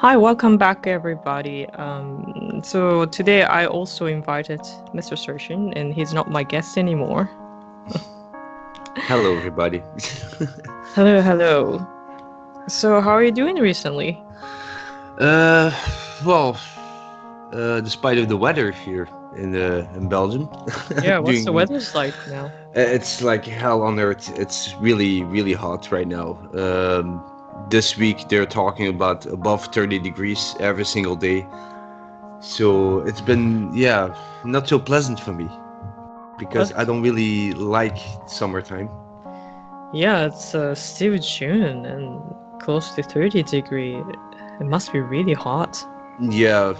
Hi, welcome back, everybody. So today I also invited Mr. Searching, and he's not my guest anymore. Hello, everybody. Hello. So how are you doing recently? Despite of the weather here in Belgium. Yeah, what's the weather's like now? It's like hell on earth. It's really, really hot right now. This week they're talking about above 30 degrees every single day. So it's been, not so pleasant for me because I don't really like summertime. Yeah, it's still June and close to 30 degree. It must be really hot. Yeah.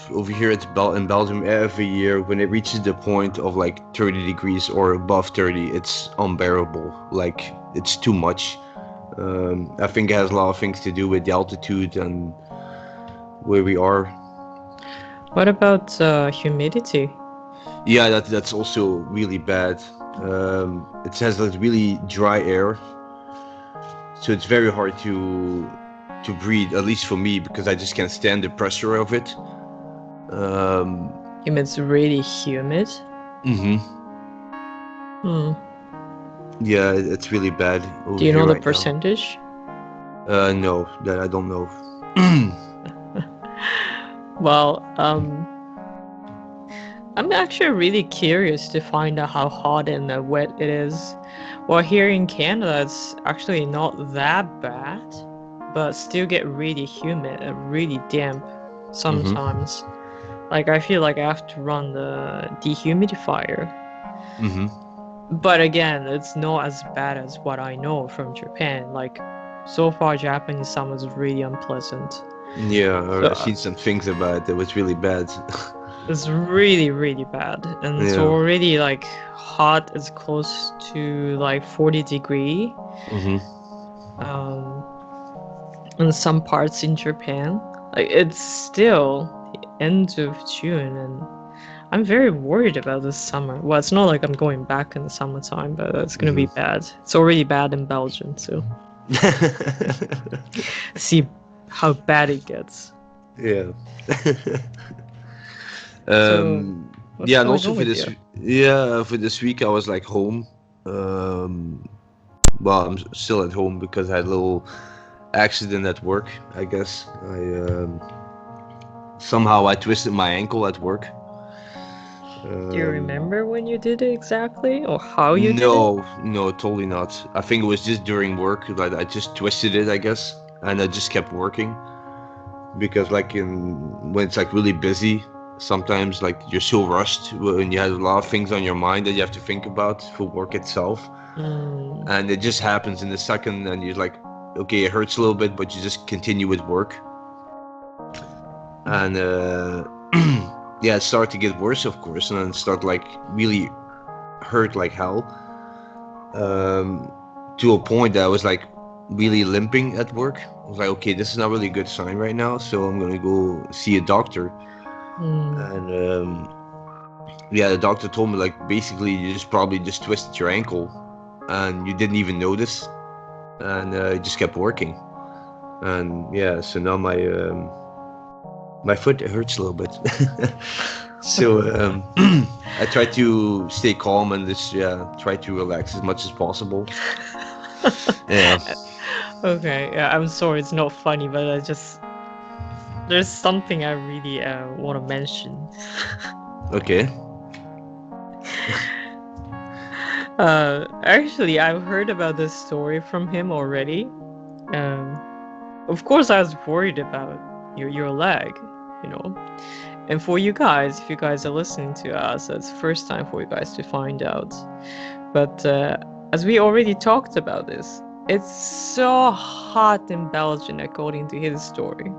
Over here in Belgium, every year when it reaches the point of like 30 degrees or above 30, it's unbearable. Like it's too much. I think it has a lot of things to do with the altitude and where we are. What about humidity? Yeah, that's also really bad. It has like really dry air, so it's very hard to breathe, at least for me, because I just can't stand the pressure of it. It's really humid. Yeah, it's really bad. Do you know the percentage? No, that I don't know. Well, I'm actually really curious to find out how hot and wet it is. Well, here in Canada, it's actually not that bad, but still get really humid and really damp sometimes. Like I feel like I have to run the dehumidifier. But again, it's not as bad as what I know from Japan. Like so far, Japanese summer is really unpleasant. Yeah, I've seen some things about it. It was really bad. It's really, really bad. And it's already like hot is close to like 40 degree. In some parts in Japan. Like it's still the end of June and I'm very worried about this summer. Well, it's not like I'm going back in the summertime, but it's going to be bad. It's already bad in Belgium, so see how bad it gets. Yeah. And also for this week I was like home. Well, I'm still at home because I had a little accident at work. I guess somehow I twisted my ankle at work. Do you remember when you did it exactly, or how you did it? No, totally not. I think it was just during work that I just twisted it, I guess, and I just kept working. Because like when it's like really busy, sometimes like you're so rushed when you have a lot of things on your mind that you have to think about for work itself, and it just happens in a second, and you're like, okay, it hurts a little bit, but you just continue with work, and it started to get worse, of course, and then it started like really hurt like hell, to a point that I was like really limping at work. I was like, okay, this is not really a good sign right now, so I'm gonna go see a doctor. And the doctor told me like basically you probably just twisted your ankle and you didn't even notice, and it just kept working. And so now my foot hurts a little bit. So I try to stay calm and just try to relax as much as possible. Okay, I'm sorry, it's not funny, but there's something I really want to mention. Okay. Actually, I've heard about this story from him already. Of course, I was worried about your leg, And for you guys, if you guys are listening to us, it's the first time for you guys to find out. But as we already talked about this, it's so hot in Belgium, according to his story.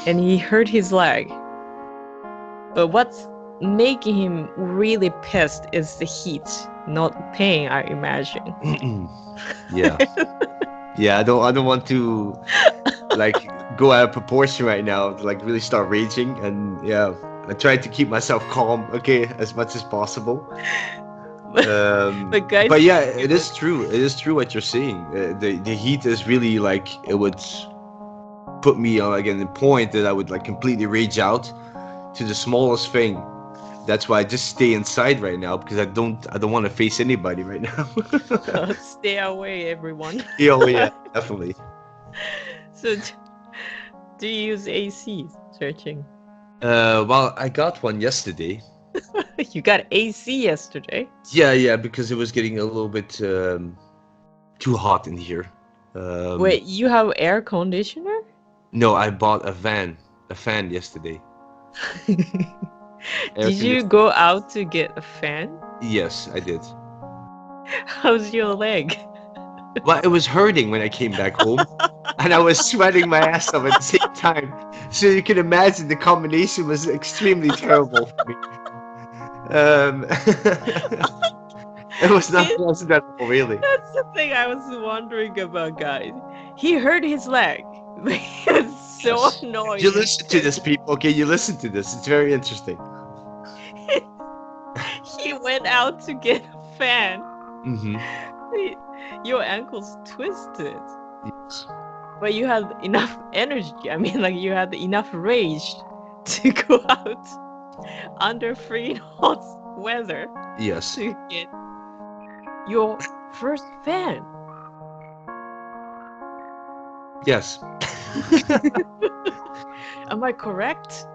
And he hurt his leg. But what's making him really pissed is the heat, not pain, I imagine. I don't want to like go out of proportion right now, to like really start raging, and I try to keep myself calm, as much as possible. But guys, it is true. It is true what you're saying. The heat is really like it would put me on like in the point that I would like completely rage out to the smallest thing. That's why I just stay inside right now because I don't want to face anybody right now. Stay away, everyone. Yeah, definitely. So, do you use AC searching? Well, I got one yesterday. You got AC yesterday? Yeah, because it was getting a little bit too hot in here. Wait, you have air conditioner? No, I bought a fan yesterday. Did you go out to get a fan? Yes, I did. How's your leg? Well, it was hurting when I came back home, and I was sweating my ass off at the same time. So you can imagine the combination was extremely terrible for me. It was not pleasant at all, really. That's the thing I was wondering about, guys. He hurt his leg. It's so annoying. You listen to this, people. Okay, you listen to this. It's very interesting. He went out to get a fan. Mm-hmm. Your ankle's twisted. Yes. But you had enough energy. I mean, like you had enough rage to go out under freezing hot weather. Yes. To get your first fan. Yes. Am I correct?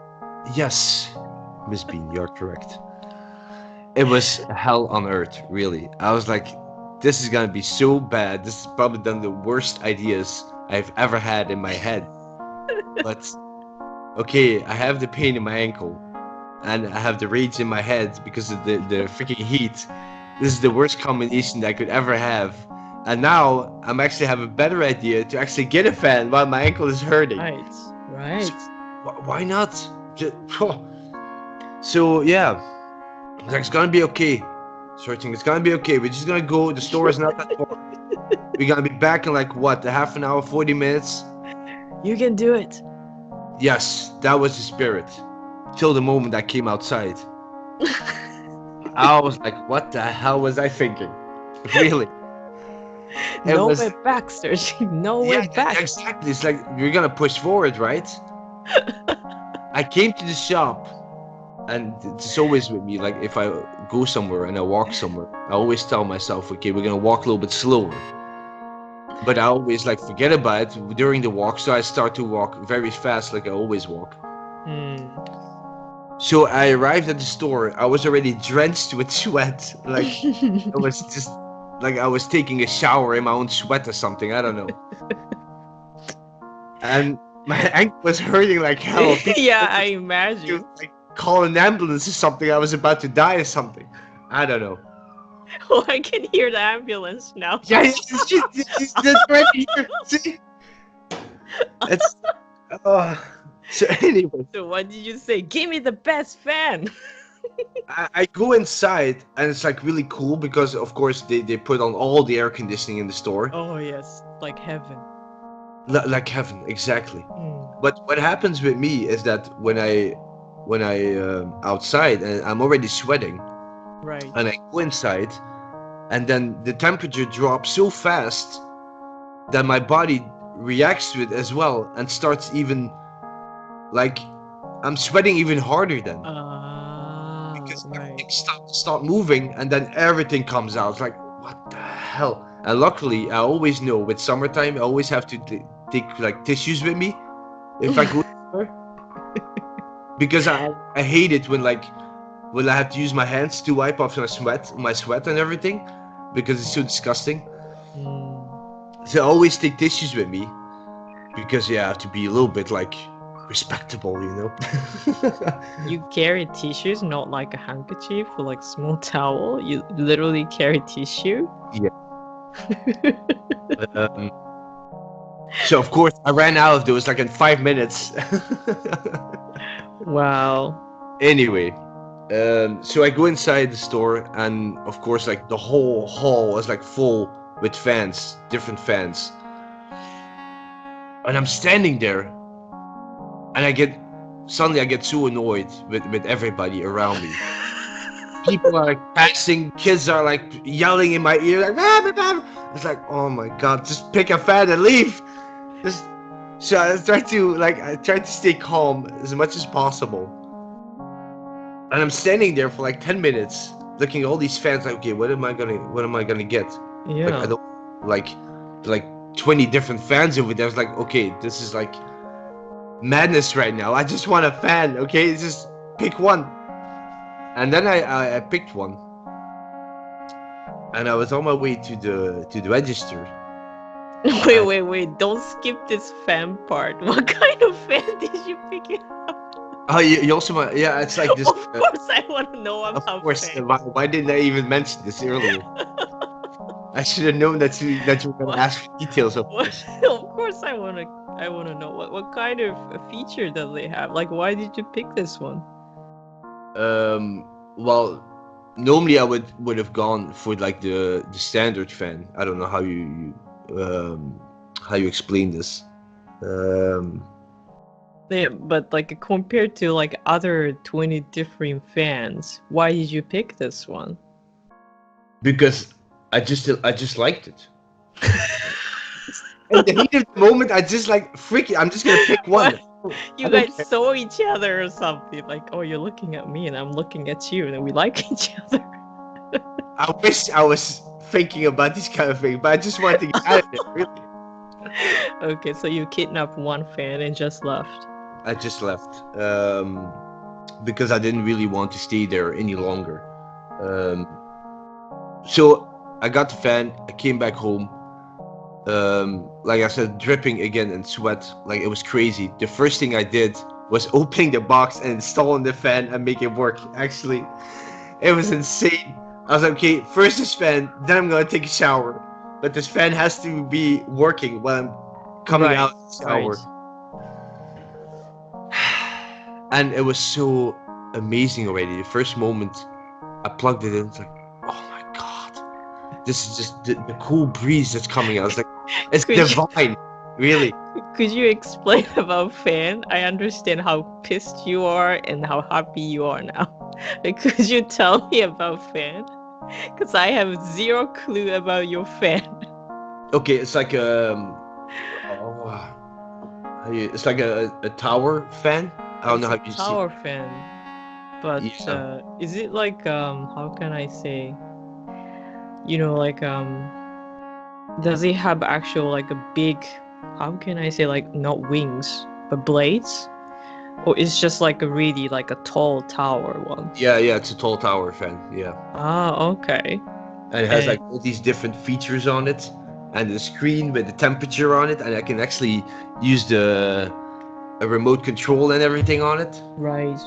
Yes, Ms.Bean, you're correct. It was hell on earth, really. I was like, this is gonna be so bad. This is probably one of the worst ideas I've ever had in my head. But okay, I have the pain in my ankle, and I have the rage in my head because of the freaking heat. This is the worst combination that I could ever have. And now I'm actually have a better idea to actually get a fan while my ankle is hurting. Right. So, why not? So yeah, it's gonna be okay. Searching, it's gonna be okay. We're just gonna go. The store is not that far. We're gonna be back in like what, a half an hour, 40 minutes. You can do it. Yes, that was the spirit. Till the moment I came outside, I was like, what the hell was I thinking? Really? No way back, Searching. No way back. Exactly. It's like you're gonna push forward, right? I came to the shop, and it's always with me. Like if I go somewhere and I walk somewhere, I always tell myself, okay, we're gonna walk a little bit slower. But I always like forget about it during the walk, so I start to walk very fast, like I always walk. So I arrived at the store. I was already drenched with sweat. Like it was just like I was taking a shower in my own sweat or something. I don't know. And my ankle was hurting like hell. Yeah, I imagine. Like call an ambulance or something. I was about to die or something. I don't know. Oh, I can hear the ambulance now. Yeah, it's right here. See? It's so anyway. So what did you say? Give me the best fan. I go inside and it's like really cool because of course they put on all the air conditioning in the store. Oh yes, like heaven. Like heaven, exactly. But what happens with me is that when I outside and I'm already sweating, right? And I go inside, and then the temperature drops so fast that my body reacts to it as well and starts even like I'm sweating even harder then. Because everything stop moving and then everything comes out. It's like, what the hell? And luckily, I always know with summertime, I always have to take like tissues with me if I go somewhere. Because I hate it when I have to use my hands to wipe off my sweat and everything, because it's so disgusting. So I always take tissues with me because I have to be a little bit like respectable, you know. You carry tissues, not like a handkerchief or like small towel. You literally carry tissue. Yeah. So of course I ran out of those like in 5 minutes. Wow. Anyway, so I go inside the store and of course like the whole hall is like full with fans, different fans. And I'm standing there and I get so annoyed with everybody around me. People are like passing, kids are like yelling in my ear like, bah, bah, bah. It's like, oh my god, just pick a fan and leave. So I tried to stay calm as much as possible. And I'm standing there for like 10 minutes, looking at all these fans. Like, okay, what am I gonna get? Yeah. Like, I don't like 20 different fans over there. I was like, okay, this is like madness right now. I just want a fan. Okay, just pick one. And then I picked one, and I was on my way to the register. Wait! Don't skip this fan part. What kind of fan did you pick it up? Oh, you also want? Yeah, it's like this. Of course, I want to know about. Of course. fan. Why didn't I even mention this earlier? I should have known that you were gonna ask for details of this. Of course, I wanna know what kind of feature does they have? Like, why did you pick this one? Well, normally I would have gone for like the standard fan. I don't know how you explain this. Yeah, but like compared to like other 20 different fans, why did you pick this one? Because I just liked it. In the heat of the moment, I just like freaking. I'm just gonna pick one. You guys saw each other or something, like, oh, you're looking at me and I'm looking at you and we like each other. I wish I was thinking about this kind of thing, but I just wanted to get out of it, really. Okay, so you kidnapped one fan and just left. I just left because I didn't really want to stay there any longer. So I got the fan, I came back home. Like I said, dripping again in sweat, like it was crazy. The first thing I did was opening the box and installing the fan and make it work. Actually, it was insane. I was like, okay, first this fan, then I'm gonna take a shower. But this fan has to be working when I'm coming out of the shower. And it was so amazing already. The first moment I plugged it in, it's like, oh my god, this is just the cool breeze that's coming out. It's like, it's divine, really. Could you explain about fan? I understand how pissed you are and how happy you are now. Like, could you tell me about fan? Because I have zero clue about your fan. Okay, it's like it's like a tower fan. I don't know how you see. Tower fan, but is it like how can I say? You know, like does it have actual like a big? How can I say, like, not wings but blades? Or it's just like a really like a tall tower one? Yeah, it's a tall tower fan. Yeah. Ah, okay. And it has like all these different features on it, and the screen with the temperature on it, and I can actually use a remote control and everything on it. Right.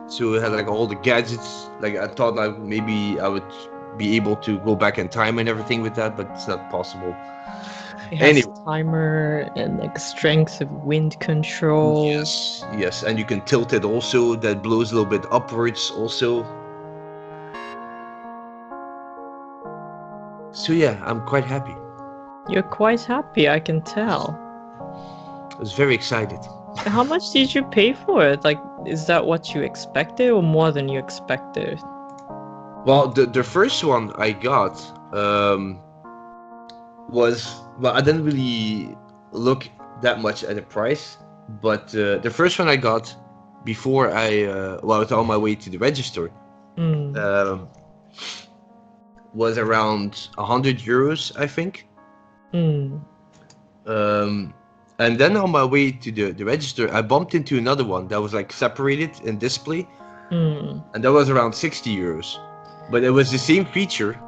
So it had like all the gadgets. Like I thought like maybe I would be able to go back in time and everything with that, but it's not possible. It has timer and like strength of wind control. Yes, and you can tilt it also. That blows a little bit upwards also. So yeah, I'm quite happy. You're quite happy, I can tell. I was very excited. How much did you pay for it? Like, is that what you expected or more than you expected? Well, the first one I got was, well, I didn't really look that much at the price, but the first one I got before I was on my way to the register was around 100 euros, I think. And then on my way to the register, I bumped into another one that was like separated in display, and that was around 60 euros. But it was the same feature.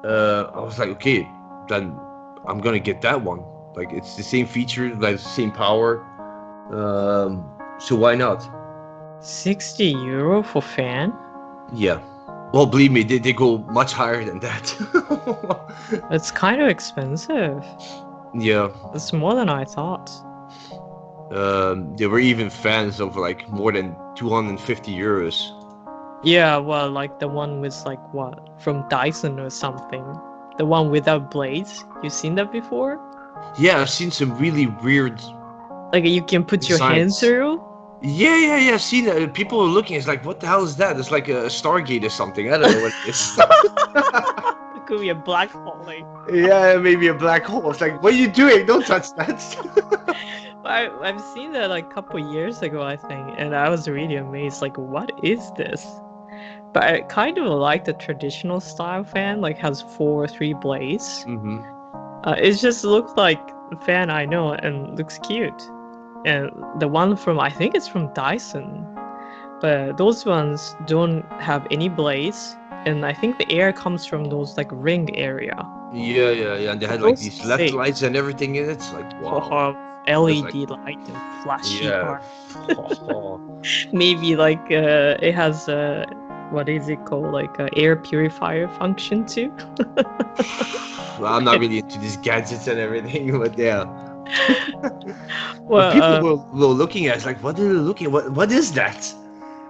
I was like, okay, then I'm gonna get that one. Like, it's the same feature, like the same power. So why not? 60 euro for fan? Yeah. Well, believe me, they go much higher than that. It's kind of expensive. Yeah. It's more than I thought. There were even fans of like more than 250 euros. Yeah, well, like the one with like what? From Dyson or something. The one without blades. You seen that before? Yeah, I've seen some really weird... Like you can put your hand through? Yeah, I've seen that. People are looking, it's like, what the hell is that? It's like a Stargate or something. I don't know what it is. could be a black hole. Like, Yeah, maybe a black hole. It's like, what are you doing? Don't touch that. I've seen that like a couple years ago, I think, and I was really amazed. Like, what is this? But I kind of like the traditional style fan, like has three blades. Mm-hmm. It just looks like the fan I know and looks cute. And the one from, I think it's from Dyson, but those ones don't have any blades. And I think the air comes from those like ring area. Yeah. And they had like these LED lights and everything in it. It's like, wow. LED light and flashy. Yeah. Maybe like it has what is it called? Like air purifier function too. Well, I'm not really into these gadgets and everything, but yeah. Well, people were looking at it, like, what are they looking at? What is that?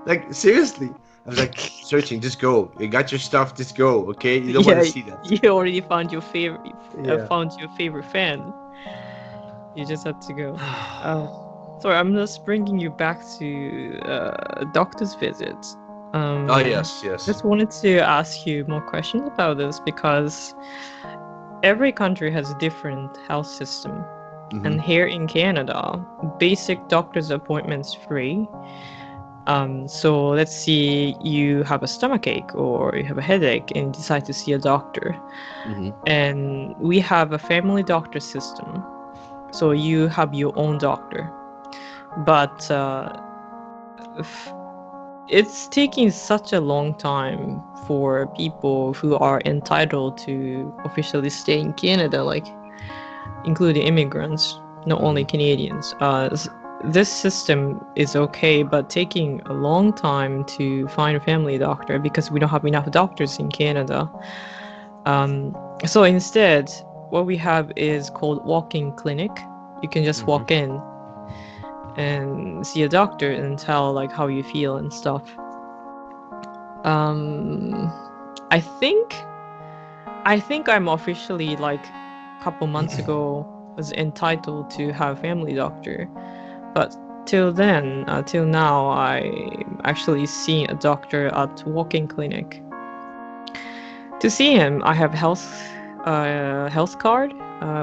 Like, seriously. I was like, searching, just go. You got your stuff, just go, okay? You don't want to see that. You already found your favorite fan. You just have to go. Sorry, I'm just bringing you back to doctor's visits. Yes. Just wanted to ask you more questions about this because every country has a different health system. Mm-hmm. And here in Canada, basic doctor's appointments free. So let's see, you have a stomachache or you have a headache and decide to see a doctor. Mm-hmm. And we have a family doctor system. So you have your own doctor. But it's taking such a long time for people who are entitled to officially stay in Canada, like including immigrants, not only Canadians. This system is okay, but taking a long time to find a family doctor because we don't have enough doctors in Canada. So instead, what we have is called walk-in clinic. You can just walk in and see a doctor and tell like how you feel and stuff. I think I'm officially like a couple months ago was entitled to have a family doctor, but till now I actually seen a doctor at walk-in clinic. To see him, I have health card,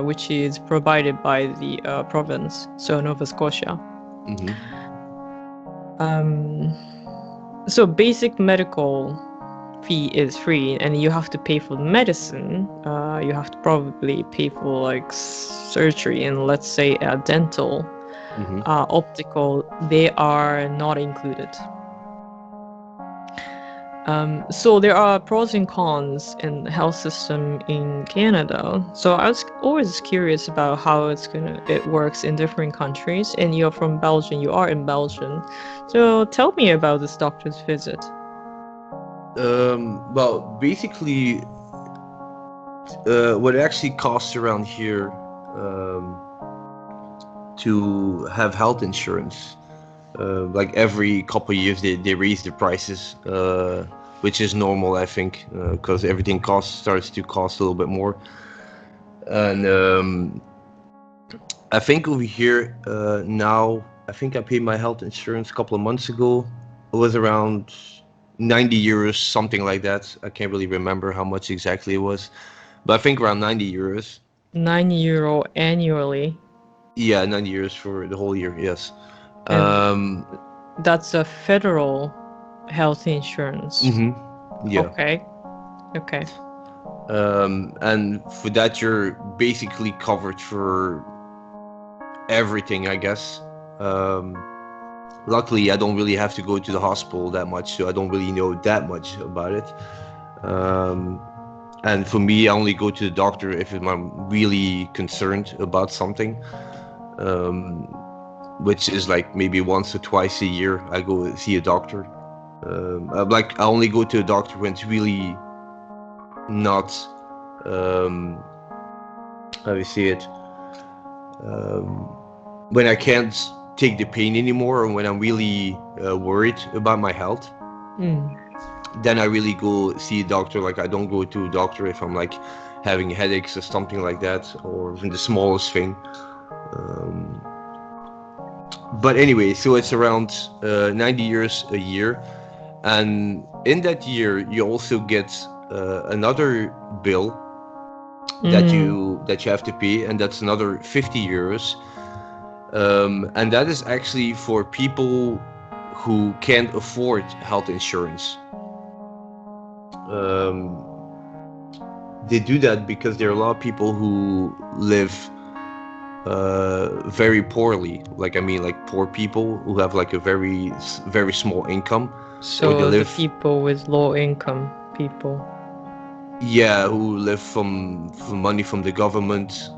which is provided by the province, so Nova Scotia. Mm-hmm. So basic medical fee is free, and you have to pay for the medicine. You have to probably pay for like surgery and let's say dental, optical. They are not included. So there are pros and cons in the health system in Canada. So I was always curious about how it works in different countries. And you're from Belgium. You are in Belgium. So tell me about this doctor's visit. Well, basically, what it actually costs around here to have health insurance. Like every couple of years they raise the prices, which is normal, I think, because everything starts to cost a little bit more. And I think over here now, I think I paid my health insurance a couple of months ago. It was around 90 euros, something like that. I can't really remember how much exactly it was, but I think around 90 euros. 90 euro annually? Yeah, 90 euros for the whole year, yes. That's a federal health insurance. Mm-hmm. Yeah. Okay. And for that, you're basically covered for everything, I guess. Luckily, I don't really have to go to the hospital that much, so I don't really know that much about it. And for me, I only go to the doctor if I'm really concerned about something. Which is like maybe once or twice a year I go see a doctor. I only go to a doctor when it's really not how do you say it, when I can't take the pain anymore, or when I'm really worried about my health. Then I really go see a doctor. Like I don't go to a doctor if I'm like having headaches or something like that, or even the smallest thing. But anyway, so it's around 90 euros a year, and in that year you also get another bill that you have to pay, and that's another 50 euros. And that is actually for people who can't afford health insurance. They do that because there are a lot of people who live very poorly. Like poor people who have like a very small income. So the people with low income people. Yeah, who live from money from the government,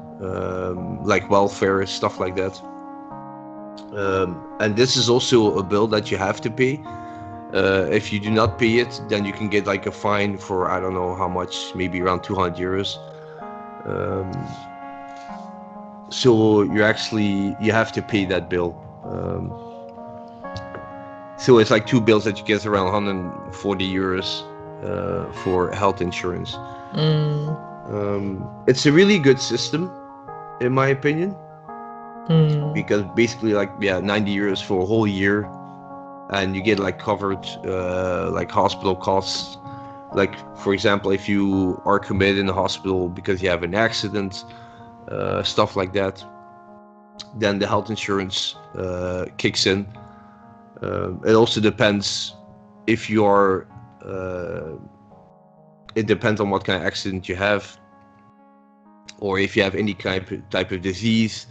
like welfare, stuff like that. And this is also a bill that you have to pay. If you do not pay it, then you can get like a fine for I don't know how much, maybe around 200 euros. So you have to pay that bill. So it's like two bills that you get around 140 euros for health insurance. It's a really good system, in my opinion, because basically 90 euros for a whole year. And you get like covered like hospital costs. Like for example, if you are committed in the hospital because you have an accident, stuff like that, then the health insurance kicks in. It also depends if you are. It depends on what kind of accident you have, or if you have any type of disease.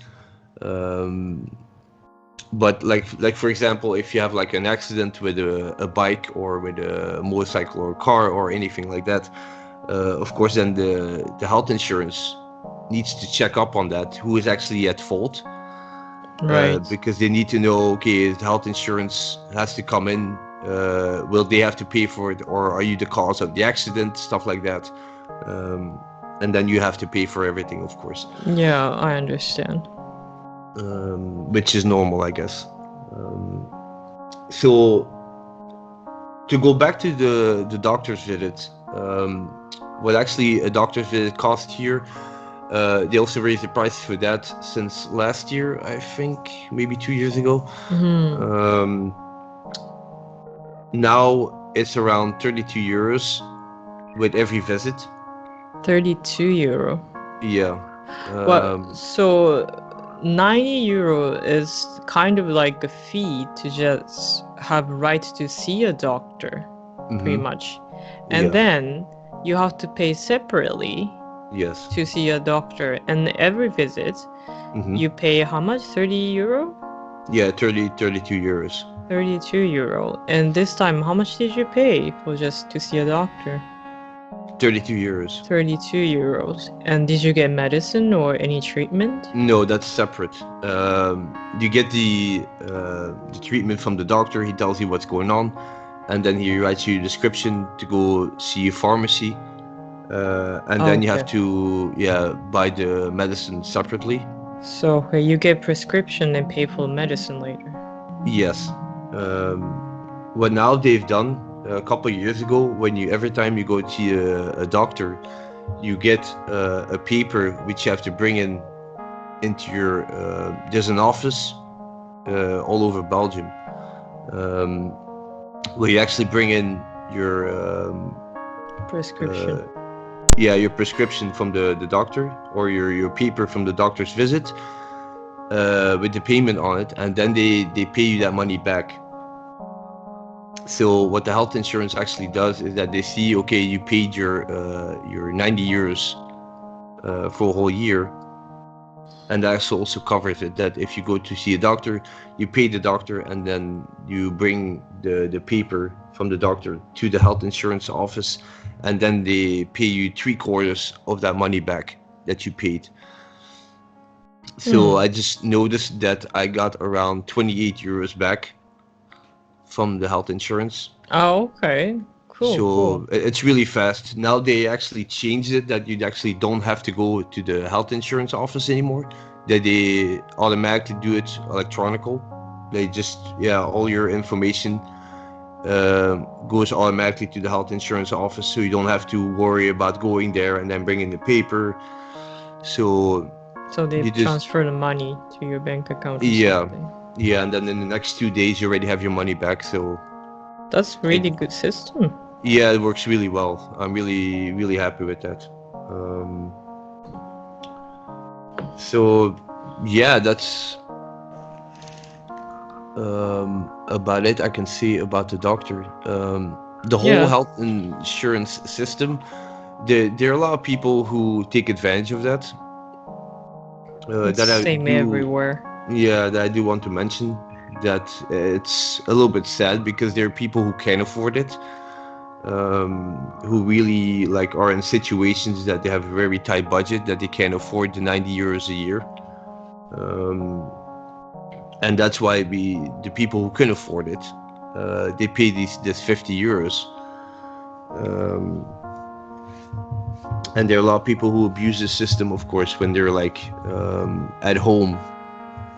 But like for example, if you have like an accident with a bike or with a motorcycle or a car or anything like that, of course then the health insurance needs to check up on that, who is actually at fault, right? Because they need to know, okay, the health insurance has to come in, will they have to pay for it, or are you the cause of the accident, stuff like that. And then you have to pay for everything, of course. Yeah, I understand. Which is normal, I guess. So to go back to the doctor's visit, what actually a doctor's visit costs here, they also raised the prices for that since last year, I think, maybe 2 years ago. Now it's around 32 euros with every visit. 32 euro. Yeah. So 90 euro is kind of like a fee to just have right to see a doctor, pretty much. And then you have to pay separately to see a doctor. And every visit, you pay how much? 30 euro? Yeah, 32 euros. 32 euro. And this time, how much did you pay for just to see a doctor? 32 euros. 32 euros. And did you get medicine or any treatment? No, that's separate. You get the treatment from the doctor. He tells you what's going on, and then he writes you a description to go see a pharmacy, and then you have to buy the medicine separately. So you get prescription and pay for medicine later. Yes. What now they've done a couple of years ago, when every time you go to see a doctor, you get a paper which you have to bring into your there's an office all over Belgium where you actually bring in your prescription. Your prescription from the doctor, or your paper from the doctor's visit, with the payment on it, and then they pay you that money back. So what the health insurance actually does is that they see, okay, you paid your 90 euros for a whole year, and that also covers it, that if you go to see a doctor, you pay the doctor, and then you bring the paper from the doctor to the health insurance office, and then they pay you 3/4 of that money back that you paid. So I just noticed that I got around 28 euros back from the health insurance. Oh, okay. Cool. So it's really fast. Now they actually changed it that you actually don't have to go to the health insurance office anymore. That they automatically do it electronical. They just, all your information goes automatically to the health insurance office, so you don't have to worry about going there and then bringing the paper. So they transfer the money to your bank account or something. Yeah, and then in the next 2 days you already have your money back. So that's really good system. Yeah, it works really well. I'm really happy with that. So yeah, that's about it I can say about the doctor. The whole Yeah, health insurance system, there are a lot of people who take advantage of that. it's That I same do, everywhere. yeah, that I do want to mention that it's a little bit sad because there are people who can't afford it, who really like are in situations that they have a very tight budget that they can't afford the 90 euros a year. And that's why the people who can afford it, they pay this 50 euros. And there are a lot of people who abuse the system, of course, when they're like at home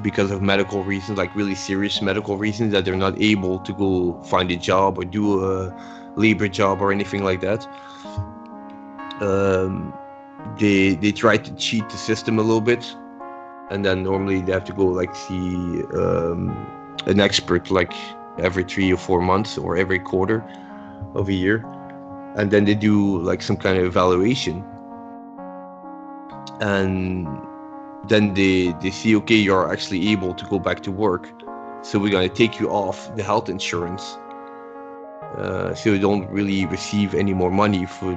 because of medical reasons, like really serious medical reasons, that they're not able to go find a job or do a labor job or anything like that. They try to cheat the system a little bit, and then normally they have to go like see an expert like every 3 or 4 months or every quarter of a year, and then they do like some kind of evaluation, and then they see, okay, you're actually able to go back to work, so we're going to take you off the health insurance, so you don't really receive any more money for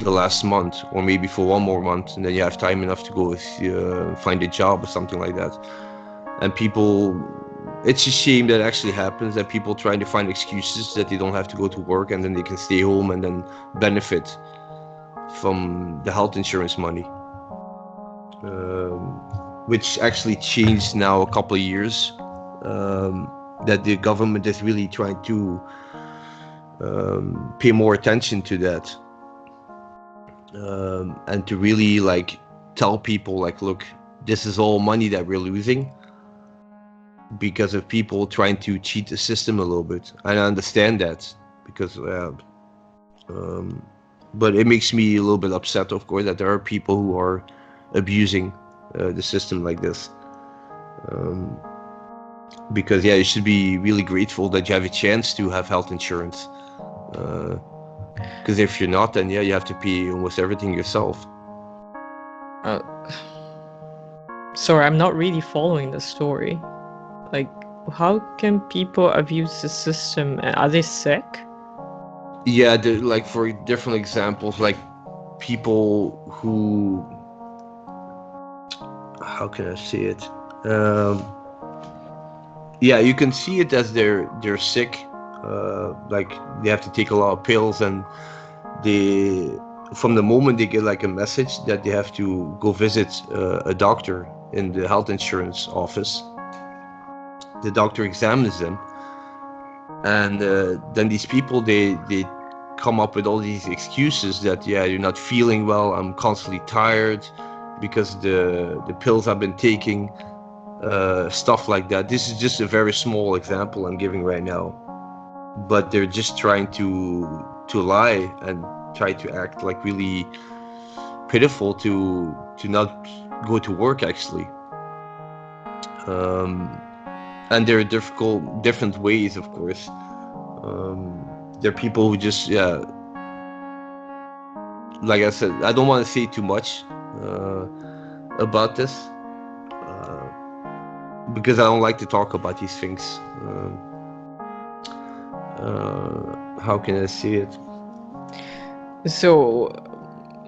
the last month, or maybe for 1 more month, and then you have time enough to go find a job or something like that. And people, it's a shame that actually happens, that people trying to find excuses that they don't have to go to work, and then they can stay home and then benefit from the health insurance money, which actually changed now a couple of years, that the government is really trying to pay more attention to that, and to really like tell people like, look, this is all money that we're losing because of people trying to cheat the system a little bit. And I understand that, because but it makes me a little bit upset, of course, that there are people who are abusing the system like this, because yeah, you should be really grateful that you have a chance to have health insurance, because if you're not, then yeah, you have to pay almost everything yourself. Sorry, I'm not really following the story. Like, how can people abuse the system? Are they sick? Yeah, like for different examples, like people who, how can I say it? Yeah, you can see it as they're sick, like they have to take a lot of pills, and they, from the moment they get like a message that they have to go visit a doctor in the health insurance office, the doctor examines them, and then these people, they come up with all these excuses that, yeah, you're not feeling well, I'm constantly tired because the pills I've been taking, stuff like that. This is just a very small example I'm giving right now, but they're just trying to lie and try to act like really pitiful to not go to work actually. And there are different ways, of course. There are people who just, yeah, like I said, I don't want to say too much about this, because I don't like to talk about these things. How can I say it? So,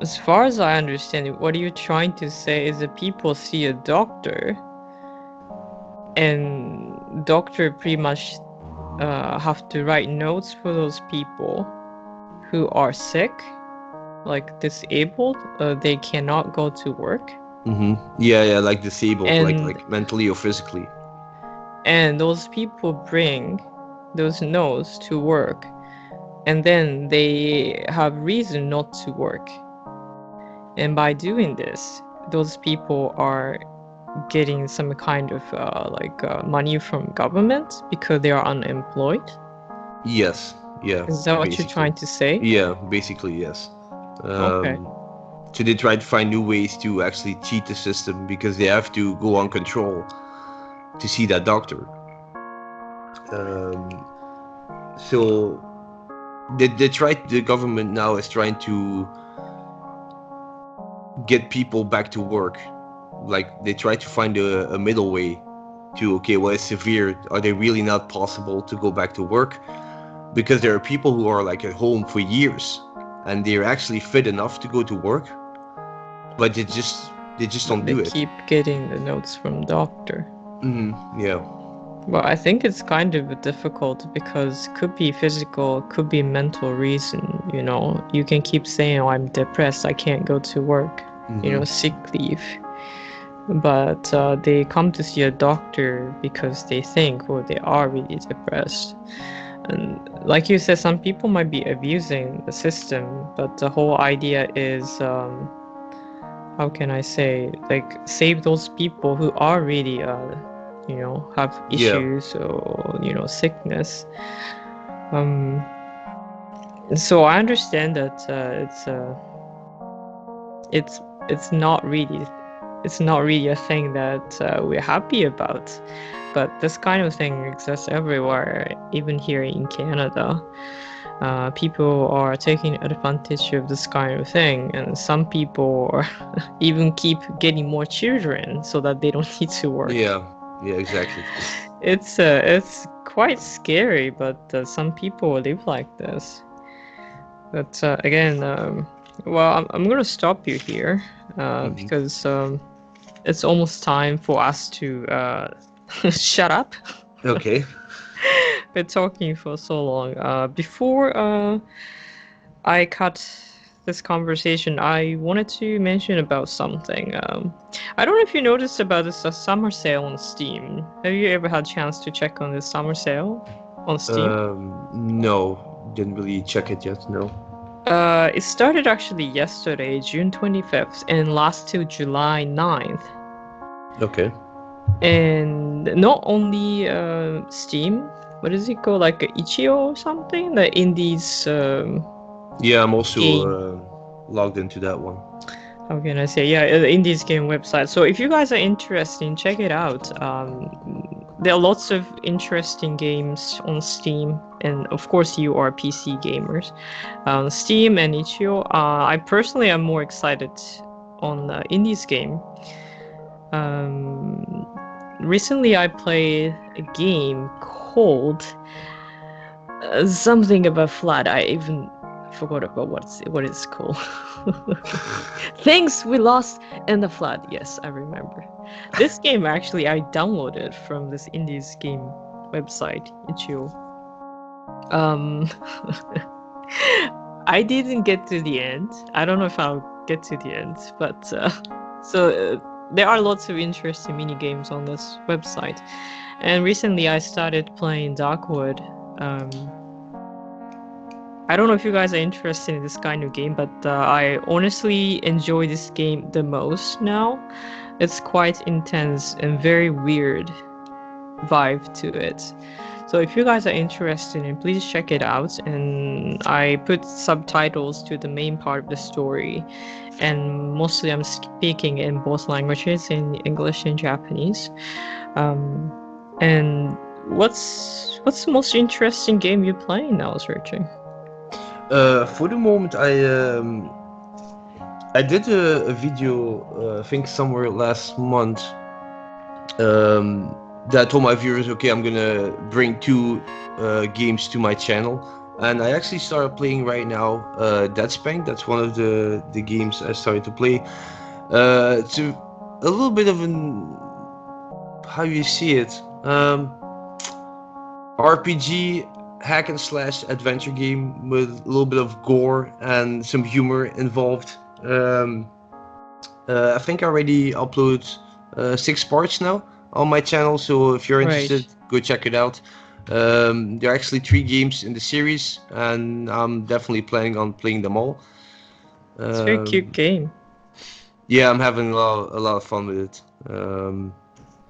as far as I understand it, what you're trying to say is that people see a doctor, and doctor pretty much have to write notes for those people who are sick, like disabled, they cannot go to work. Yeah, like disabled, And- like mentally or physically. And those people bring those notes to work, and then they have reason not to work. And by doing this, those people are getting some kind of money from government because they are unemployed. Yes, yeah. Is that what basically. you're trying to say? Yeah, basically, yes. Okay. So they try to find new ways to actually cheat the system because they have to go on control to see that doctor. So the government now is trying to get people back to work. Like they try to find a middle way to, okay, well, it's severe. Are they really not possible to go back to work? Because there are people who are like at home for years and they're actually fit enough to go to work, but they just don't do it. They keep getting the notes from doctor. Yeah. Well, I think it's kind of difficult because it could be physical, could be mental reason, you know. You can keep saying, oh, I'm depressed, I can't go to work, you know, sick leave. But they come to see a doctor because they think, oh, they are really depressed. And like you said, some people might be abusing the system, but the whole idea is, how can I say, like, save those people who are really, you know, have issues or, you know, sickness. So I understand that it's not really a thing that we're happy about, but this kind of thing exists everywhere, even here in Canada. People are taking advantage of this kind of thing, and some people even keep getting more children so that they don't need to work. Yeah, exactly. It's quite scary, but some people live like this. But again, well, I'm gonna stop you here because it's almost time for us to shut up. Okay. Been talking for so long. Before I cut this conversation, I wanted to mention about something. I don't know if you noticed about this summer sale on Steam. Have you ever had a chance to check on this summer sale on Steam? No, didn't really check it yet. No. It started actually yesterday, June 25th, and lasts till July 9th. Okay. And not only Steam, what is it called, like Itch.io or something, the indies Yeah, I'm also game. logged into that one. How can I say? Yeah, the indies game website. So if you guys are interested, check it out. There are lots of interesting games on Steam, and of course you are PC gamers. Steam and Itch.io. I personally am more excited on the indies game. Recently I played a game called something about flood. I even forgot about what it's called. Things we lost in the flood. Yes, I remember. This game actually I downloaded from this indies game website, Itch.io. I didn't get to the end. I don't know if I'll get to the end, but there are lots of interesting mini games on this website. And recently I started playing Darkwood. I don't know if you guys are interested in this kind of game, but I honestly enjoy this game the most now. It's quite intense and very weird vibe to it. So if you guys are interested in, please check it out. And I put subtitles to the main part of the story. And mostly I'm speaking in both languages, in English and Japanese. And what's the most interesting game you're playing now, Searching? For the moment, I did a video, I think somewhere last month, that I told my viewers, okay, I'm gonna bring 2 games to my channel. And I actually started playing right now Dead Spank. That's one of the games I started to play. It's a little bit of an, how you see it, RPG hack and slash adventure game with a little bit of gore and some humor involved. I think I already uploaded 6 parts now on my channel, so if you're interested, go check it out. There are actually 3 games in the series, and I'm definitely planning on playing them all. It's a very cute game. Yeah, I'm having a lot of fun with it, and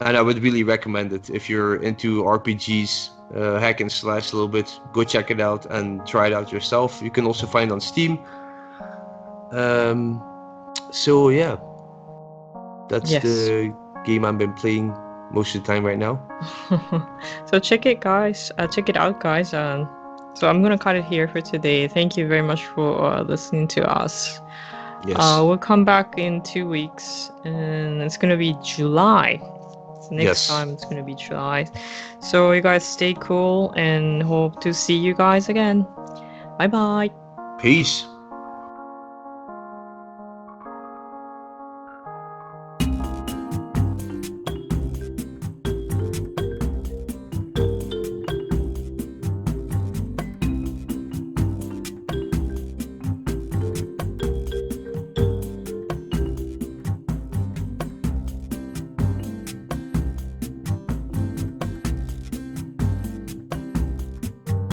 I would really recommend it if you're into RPGs, hack and slash a little bit. Go check it out and try it out yourself. You can also find it on Steam. So yeah, that's the game I've been playing most of the time right now. So check it out, guys. So I'm gonna cut it here for today. Thank you very much for listening to us. Yes. We'll come back in 2 weeks, and it's gonna be July. So next time it's gonna be July. So you guys stay cool, and hope to see you guys again. Bye bye. Peace.